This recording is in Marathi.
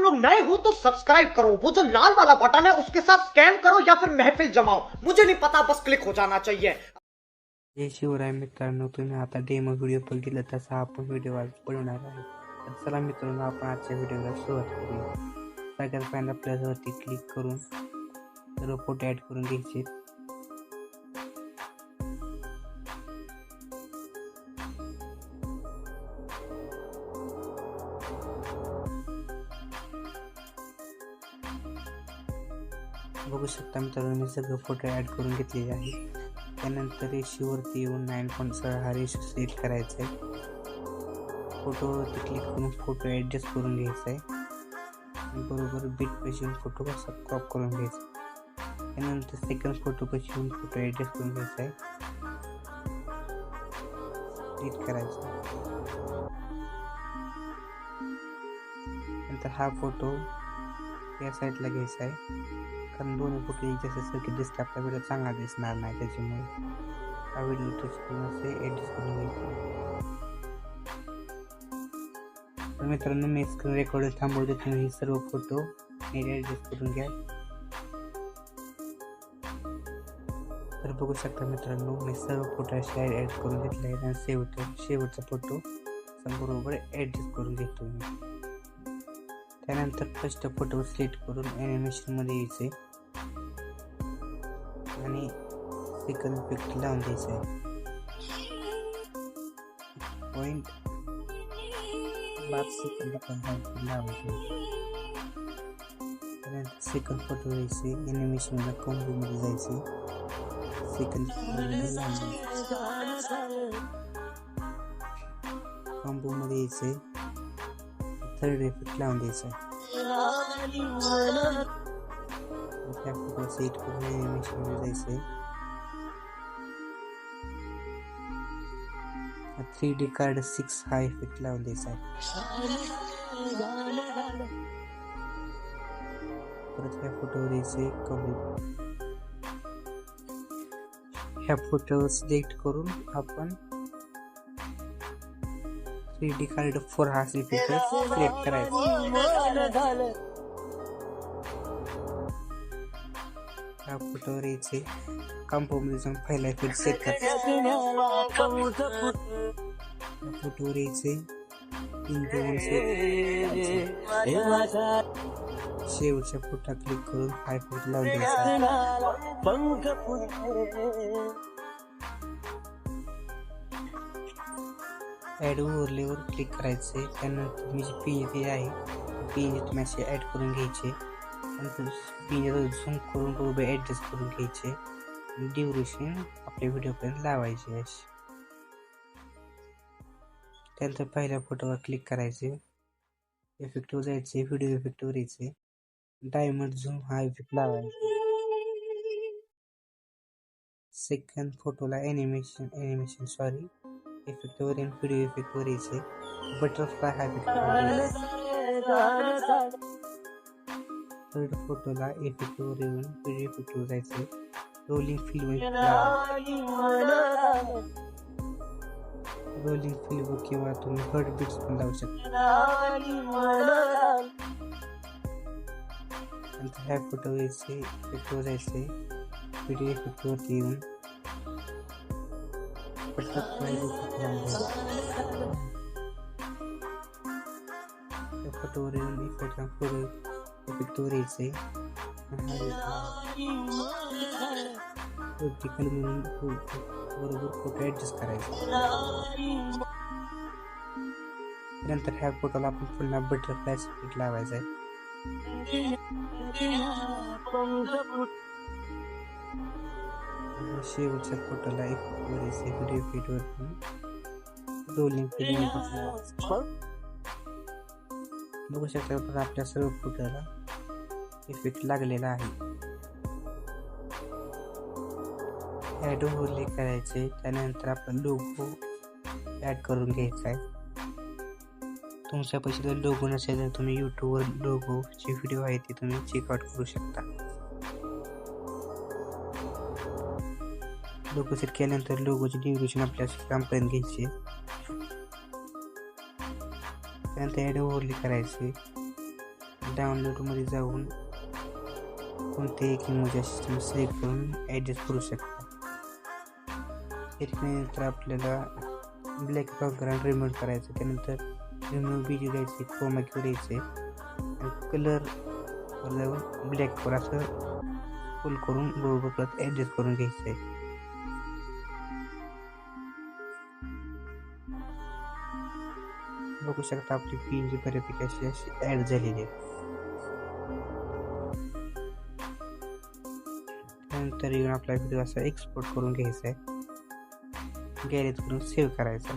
लोग नए हो तो सब्सक्राइब करो, वो जो लाल वाला बटन है उसके साथ स्कैन करो या फिर महफिल जमाओ, मुझे नहीं पता, बस क्लिक हो जाना चाहिए। जय शिवराय मित्रांनो, तुम्ही आता डेमो व्हिडिओ बघितला तसा आपण व्हिडिओ आज बनवणार आहे. तर चला मित्रांनो, आपण आजच्या व्हिडिओला सुरुवात करूया. सगळ्यात पहिल्यांदा प्लसवरती क्लिक करून सर्व फोटो ॲड करून घ्यायचे. बघू शकता मित्रांनो, मी सगळे फोटो ॲड करून घेतलेले आहे. त्यानंतर रेशीवरती येऊन 9.6 हा रेशो सिलेक्ट करायचा आहे. फोटोवरती क्लिक करून फोटो ॲडजस्ट करून घ्यायचा आहे. बरोबर बीट पाशी फोटो कसा क्रॉप करून घ्यायचा. त्यानंतर सेकंड फोटो पाशी येऊन फोटो ॲडजस्ट करून घ्यायचा आहे. क्लिक करायचा. नंतर हा फोटो या साईडला घ्यायचा आहे, कारण दोन्ही फोटो एक जास्त सर्किट दिसते, आपला व्हिडिओ चांगला दिसणार नाही. त्याच्यामुळे हा व्हिडिओ टच करून असे ॲडजस्ट करून घ्यायचे. तर मित्रांनो, मी स्क्रीन रेकॉर्ड थांबवते, तुम्ही हे सर्व फोटो ॲडजस्ट करून घ्या. तर बघू शकता मित्रांनो, मी सर्व फोटो असे ॲड करून घेतले आहेत आणि शेवटचा फोटो बरोबर ॲडजस्ट करून घेतो मी. त्यानंतर फर्स्ट फोटो सिलेक्ट करून ॲनिमेशनमध्ये यायचे आणि सेकंड इफेक्ट लावून द्यायचा आहे. पॉईंट 5 सेकंद लावायचे. त्यानंतर सेकंड फोटो घ्यायचे, ॲनिमेशनला कॉम्बोमध्ये जायचे, सेकंड कॉम्बोमध्ये यायचे, थर्ड इफेक्ट लावून द्यायचा आहे. त्या फोटो सेट करून ॲनिमेशनमध्ये जायचं आहे. 3D कार्ड 6 हा इफेक्ट लावून द्यायचा आहे. परत ह्या फोटोवर यायचे ह्या फोटोवर सिलेक्ट करून आपण 3D कार्ड 4 हा इफेक्ट सिलेक्ट करायचा. ह्या फोटोवर यायचे, कंपोमध्ये जाऊन पहिला इफेक्ट सेट करायचा. फोटोवर यायचे, शेवटच्या फोटो क्लिक करून हा इफेक्ट लावून द्यायचा. ॲड ओव्हरलेवर क्लिक करायचे. त्यानंतर मी जी पीएनजी आहे पीएनजी तुम्ही असे ॲड करून घ्यायचे. नंतर पीएनजी झूम करून बरोबर ॲडजस्ट करून घ्यायचे. ड्युरेशन आपल्या व्हिडिओपर्यंत लावायचे अशी. त्यानंतर पहिल्या फोटोवर क्लिक करायचे, इफेक्टवर जायचे, व्हिडिओ इफेक्टवर यायचे, डायमंड झूम हा इफेक्ट लावायचा. सेकंड फोटोला ॲनिमेशन इफेक्टवर येऊन व्हिडिओ इफेक्टवर यायचे, बटरफ्लाय हा इफेक्ट. थर्ड फोटोला इफेक्टवर येऊन व्हिडिओ इफेक्टवर जायचे, रोलिंग फिल्म किंवा तुम्ही हर्ट बीट्स पण लावू शकता. नंतर ह्या फोटो यायचे, इफेक्टवर जायचे, व्हिडिओ इफेक्टवरती येऊन फोटोवर येऊन इफेक्टवर यायचे, वर्टिकल म्हणून बरोबर फोटो ॲडजस्ट करायचा. नंतर ह्या फोटोला आपण पुन्हा बटरफ्लाय इफेक्ट लावायचा आहे. शेवटच्या फोटोला इफेक्टवर यायचे, व्हिडिओ इफेक्टवर रोलिंग फिल्म बघू शकता. पण आपल्या सर्व फोटोला इफेक्ट लागलेला आहे. ॲड ओव्हरले करायचे. त्यानंतर आपण लोगो ॲड करून घ्यायचा आहे. तुमच्यापाशी जर लोगो नसेल तर तुम्ही यूट्यूबवर लोगोचे व्हिडिओ आहे ते तुम्ही चेकआउट करू शकता. लोगो सेट केल्यानंतर लोगोची ड्युरेशन आपल्या कामपर्यंत घ्यायची. त्यानंतर ॲड ओव्हरले करायचे. डाउनलोडमध्ये जाऊन कोणतेही एक इमोजी सिस्टम सिलेक्ट करून ॲडजस्ट करू शकता. त्यानंतर आपल्याला ब्लॅक बॅकग्राऊंड रिमूव्ह करायचं. त्यानंतर रिमूव्ह बीजी द्यायचे, क्रोमा की द्यायचे आणि कलरवर जाऊन ब्लॅकवर असं फुल करून बरोबर परत ॲडजस्ट करून घ्यायचं आहे. बघू शकता आपली पीएनजी बऱ्यापैकी अशी ॲड झालेली आहे. त्यानंतर येऊन आपला व्हिडिओ असा एक्सपोर्ट करून घ्यायचा आहे, गॅलरीत करून सेव्ह करायचा.